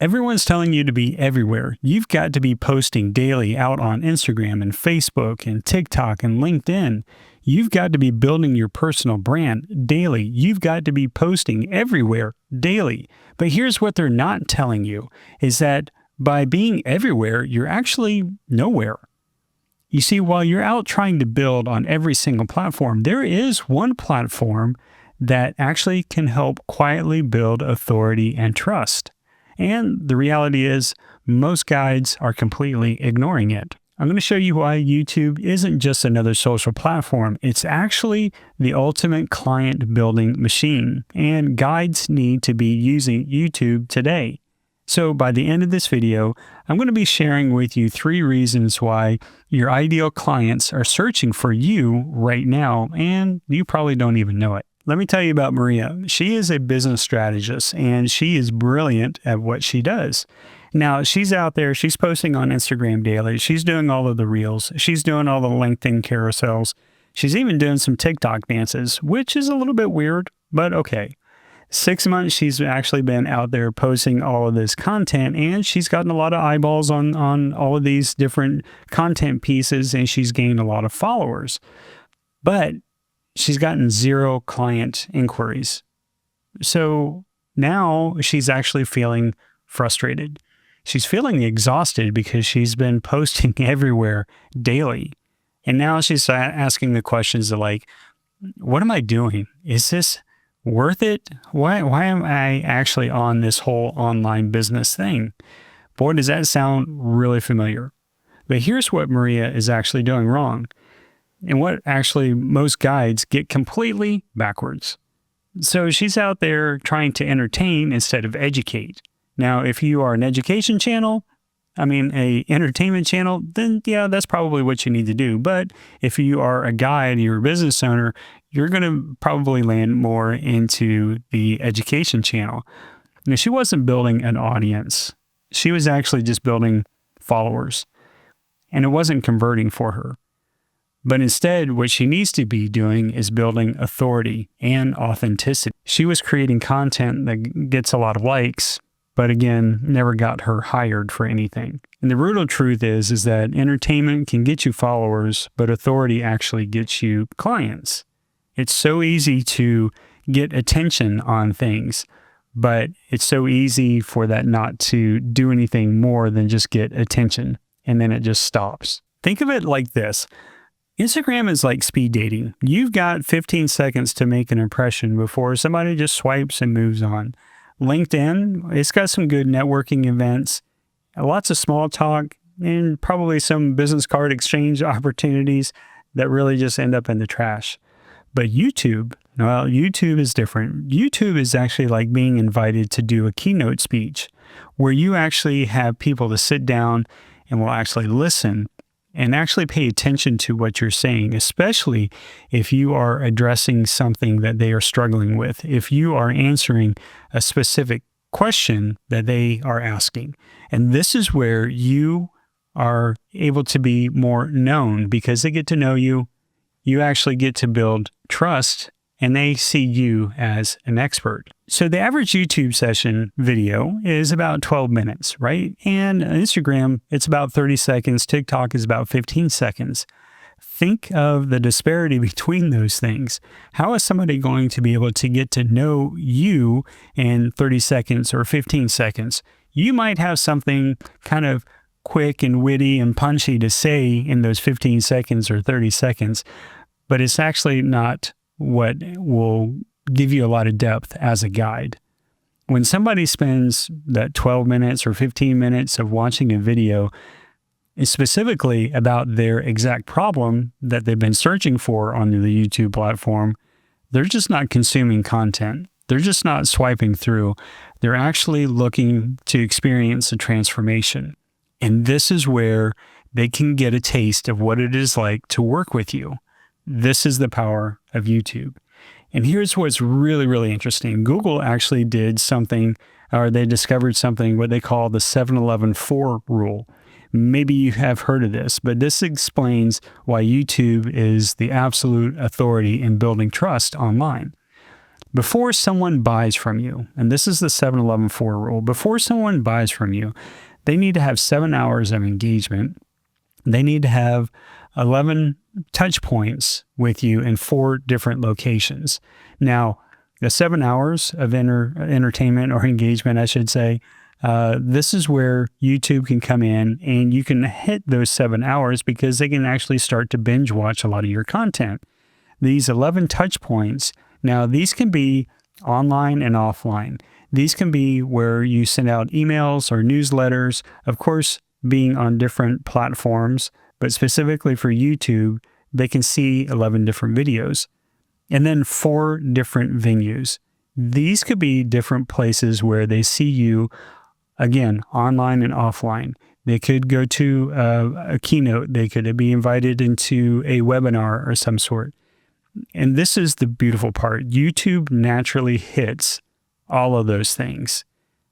Everyone's telling you to be everywhere. You've got to be posting daily out on Instagram and Facebook and TikTok and LinkedIn. You've got to be building your personal brand daily. You've got to be posting everywhere daily. But here's what they're not telling you is that by being everywhere, you're actually nowhere. You see, while you're out trying to build on every single platform, there is one platform that actually can help quietly build authority and trust. And the reality is, most guides are completely ignoring it. I'm going to show you why YouTube isn't just another social platform. It's actually the ultimate client building machine, and guides need to be using YouTube today. So by the end of this video, I'm going to be sharing with you 3 reasons why your ideal clients are searching for you right now, and you probably don't even know it. Let me tell you about Maria. She is a business strategist, and she is brilliant at what she does. Now, she's out there, she's posting on Instagram daily, she's doing all of the reels, she's doing all the LinkedIn carousels, she's even doing some TikTok dances, which is a little bit weird, but okay. 6 months she's actually been out there posting all of this content, and she's gotten a lot of eyeballs on all of these different content pieces, and she's gained a lot of followers. But she's gotten 0 client inquiries. So now she's actually feeling frustrated. She's feeling exhausted because she's been posting everywhere daily. And now she's asking the questions of like, what am I doing? Is this worth it? Why am I actually on this whole online business thing? Boy, does that sound really familiar. But here's what Maria is actually doing wrong, and what actually most guides get completely backwards. So she's out there trying to entertain instead of educate. Now, if you are an education channel, a entertainment channel, then yeah, that's probably what you need to do. But if you are a guide, you're a business owner, you're going to probably land more into the education channel. Now, she wasn't building an audience. She was actually just building followers, and it wasn't converting for her. But instead, what she needs to be doing is building authority and authenticity. She was creating content that gets a lot of likes, but again, never got her hired for anything. And the brutal truth is that entertainment can get you followers, but authority actually gets you clients. It's so easy to get attention on things, but it's so easy for that not to do anything more than just get attention, and then it just stops. Think of it like this. Instagram is like speed dating. You've got 15 seconds to make an impression before somebody just swipes and moves on. LinkedIn, it's got some good networking events, lots of small talk, and probably some business card exchange opportunities that really just end up in the trash. But YouTube, well, YouTube is different. YouTube is actually like being invited to do a keynote speech where you actually have people to sit down and will actually listen and actually pay attention to what you're saying, especially if you are addressing something that they are struggling with, if you are answering a specific question that they are asking. And this is where you are able to be more known because they get to know you. You actually get to build trust, and they see you as an expert. So the average YouTube session video is about 12 minutes, right? And Instagram, it's about 30 seconds. TikTok is about 15 seconds. Think of the disparity between those things. How is somebody going to be able to get to know you in 30 seconds or 15 seconds? You might have something kind of quick and witty and punchy to say in those 15 seconds or 30 seconds, but it's actually not what will give you a lot of depth as a guide. When somebody spends that 12 minutes or 15 minutes of watching a video, it's specifically about their exact problem that they've been searching for on the YouTube platform, they're just not consuming content. They're just not swiping through. They're actually looking to experience a transformation. And this is where they can get a taste of what it is like to work with you. This is the power of YouTube. And here's what's really, really interesting. Google actually did something, or they discovered something, what they call the 7-11-4 rule. Maybe you have heard of this, but this explains why YouTube is the absolute authority in building trust online. Before someone buys from you, and this is the 7-11-4 rule, before someone buys from you, they need to have 7 hours of engagement. They need to have 11 touch points with you in 4 different locations. Now, the 7 hours of entertainment or engagement, I should say, this is where YouTube can come in and you can hit those 7 hours because they can actually start to binge watch a lot of your content. These 11 touch points, now these can be online and offline. These can be where you send out emails or newsletters, of course, being on different platforms, but specifically for YouTube, they can see 11 different videos. And then 4 different venues. These could be different places where they see you, again, online and offline. They could go to a keynote. They could be invited into a webinar or some sort. And this is the beautiful part. YouTube naturally hits all of those things,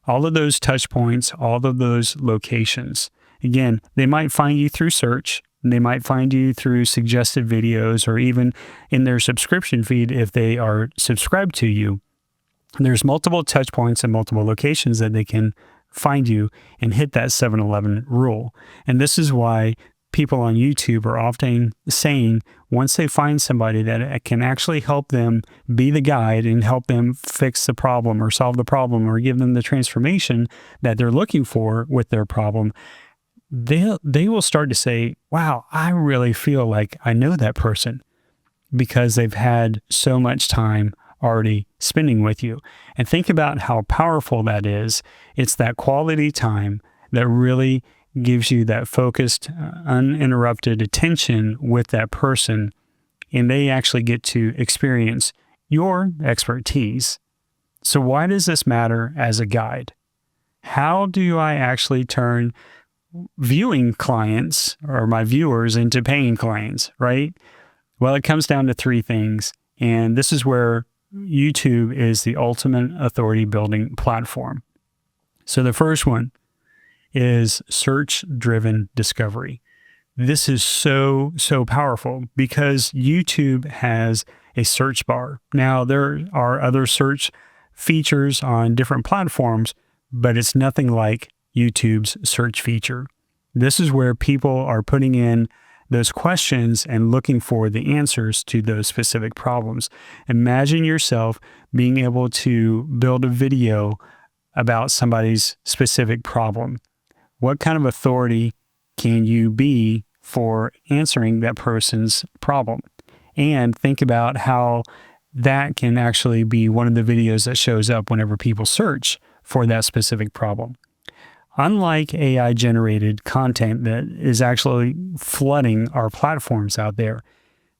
all of those touch points, all of those locations. Again, they might find you through search. They might find you through suggested videos or even in their subscription feed if they are subscribed to you. There's multiple touch points and multiple locations that they can find you and hit that 7-11 rule. And this is why people on YouTube are often saying once they find somebody that can actually help them be the guide and help them fix the problem or solve the problem or give them the transformation that they're looking for with their problem, they will start to say, wow, I really feel like I know that person because they've had so much time already spending with you. And think about how powerful that is. It's that quality time that really gives you that focused, uninterrupted attention with that person, and they actually get to experience your expertise. So why does this matter as a guide? How do I actually turn viewing clients or my viewers into paying clients, right? Well, it comes down to 3 things, and this is where YouTube is the ultimate authority building platform. So the first one is search-driven discovery. This is so powerful because YouTube has a search bar. Now, there are other search features on different platforms, but it's nothing like YouTube's search feature. This is where people are putting in those questions and looking for the answers to those specific problems. Imagine yourself being able to build a video about somebody's specific problem. What kind of authority can you be for answering that person's problem? And think about how that can actually be one of the videos that shows up whenever people search for that specific problem. Unlike AI-generated content that is actually flooding our platforms out there,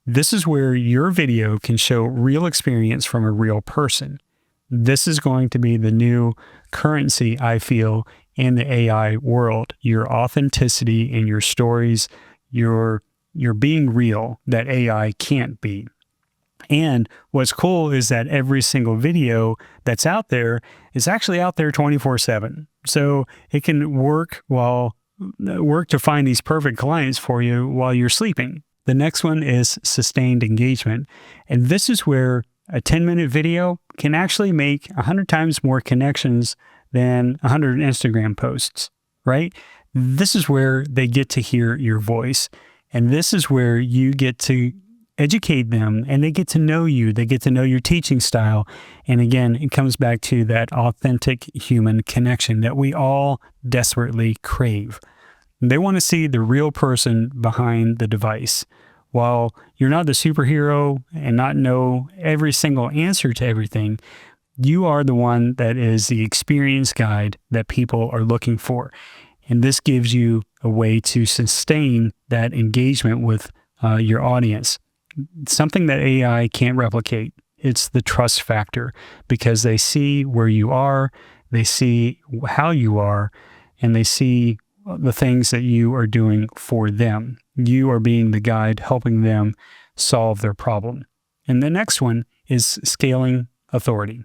this is where your video can show real experience from a real person. This is going to be the new currency, I feel, in the AI world. Your authenticity in your stories, your being real that AI can't be. And what's cool is that every single video that's out there is actually out there 24/7. So it can work to find these perfect clients for you while you're sleeping. The next one is sustained engagement. And this is where a 10-minute video can actually make 100 times more connections than 100 Instagram posts, right? This is where they get to hear your voice. And this is where you get to educate them and they get to know you. They get to know your teaching style. And again, it comes back to that authentic human connection that we all desperately crave. They want to see the real person behind the device. While you're not the superhero and not know every single answer to everything, you are the one that is the experience guide that people are looking for. And this gives you a way to sustain that engagement with your audience. Something that AI can't replicate. It's the trust factor because they see where you are, they see how you are, and they see the things that you are doing for them. You are being the guide, helping them solve their problem. And the next one is scaling authority.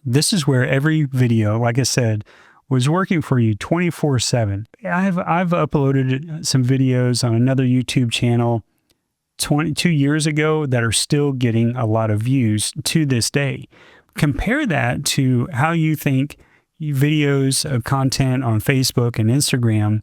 This is where every video, like I said, was working for you 24/7. I've uploaded some videos on another YouTube channel 22 years ago that are still getting a lot of views to this day. Compare that to how you think videos of content on Facebook and Instagram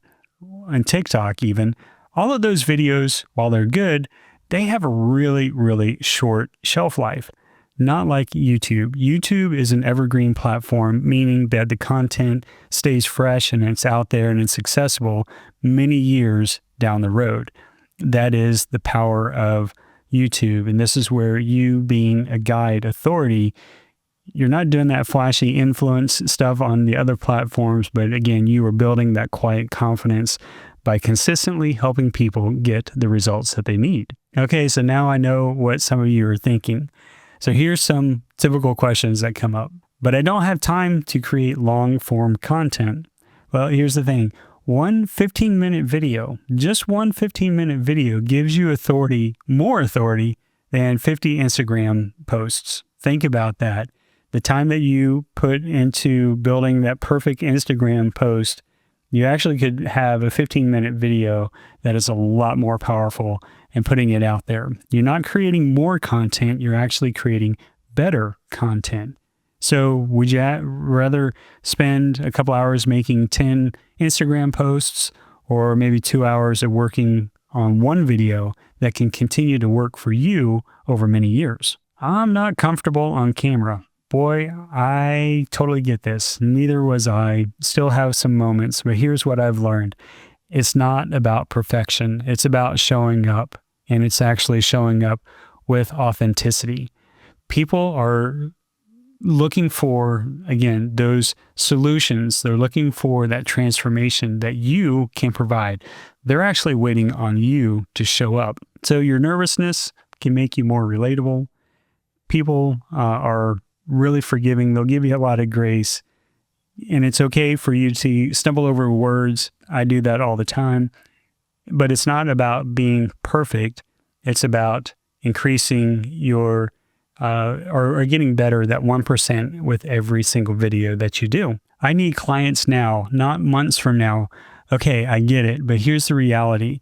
and TikTok even, all of those videos, while they're good, they have a really, really short shelf life. Not like YouTube. YouTube is an evergreen platform, meaning that the content stays fresh and it's out there and it's accessible many years down the road. That is the power of YouTube. And this is where you, being a guide authority, you're not doing that flashy influence stuff on the other platforms, but again, you are building that quiet confidence by consistently helping people get the results that they need. Okay, so now I know what some of you are thinking. So here's some typical questions that come up. But I don't have time to create long-form content. Well, here's the thing. One 15-minute video, just one 15-minute video gives you authority, more authority than 50 Instagram posts. Think about that. The time that you put into building that perfect Instagram post, you actually could have a 15-minute video that is a lot more powerful and putting it out there. You're not creating more content, you're actually creating better content. So would you rather spend a couple hours making 10 Instagram posts or maybe 2 hours of working on one video that can continue to work for you over many years? I'm not comfortable on camera. Boy, I totally get this. Neither was I. Still have some moments, but here's what I've learned. It's not about perfection. It's about showing up, and it's actually showing up with authenticity. People are looking for, again, those solutions. They're looking for that transformation that you can provide. They're actually waiting on you to show up. So your nervousness can make you more relatable. People are really forgiving. They'll give you a lot of grace. And it's okay for you to stumble over words. I do that all the time. But it's not about being perfect. It's about increasing your, or getting better that 1% with every single video that you do. I need clients now, not months from now. Okay, I get it. But here's the reality.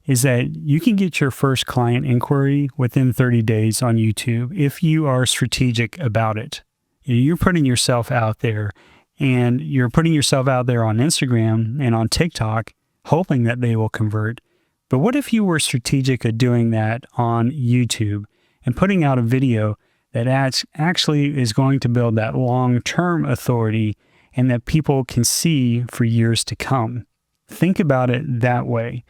Is that you can get your first client inquiry within 30 days on YouTube if you are strategic about it. You're putting yourself out there, and you're putting yourself out there on Instagram and on TikTok, hoping that they will convert. But what if you were strategic at doing that on YouTube and putting out a video that actually is going to build that long-term authority and that people can see for years to come? Think about it that way.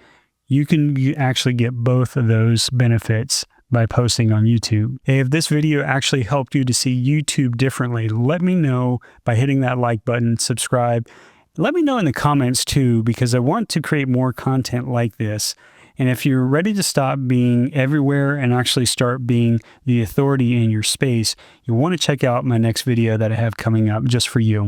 You can actually get both of those benefits by posting on YouTube. Hey, if this video actually helped you to see YouTube differently, let me know by hitting that like button, subscribe. Let me know in the comments too, because I want to create more content like this. And if you're ready to stop being everywhere and actually start being the authority in your space, you want to check out my next video that I have coming up just for you.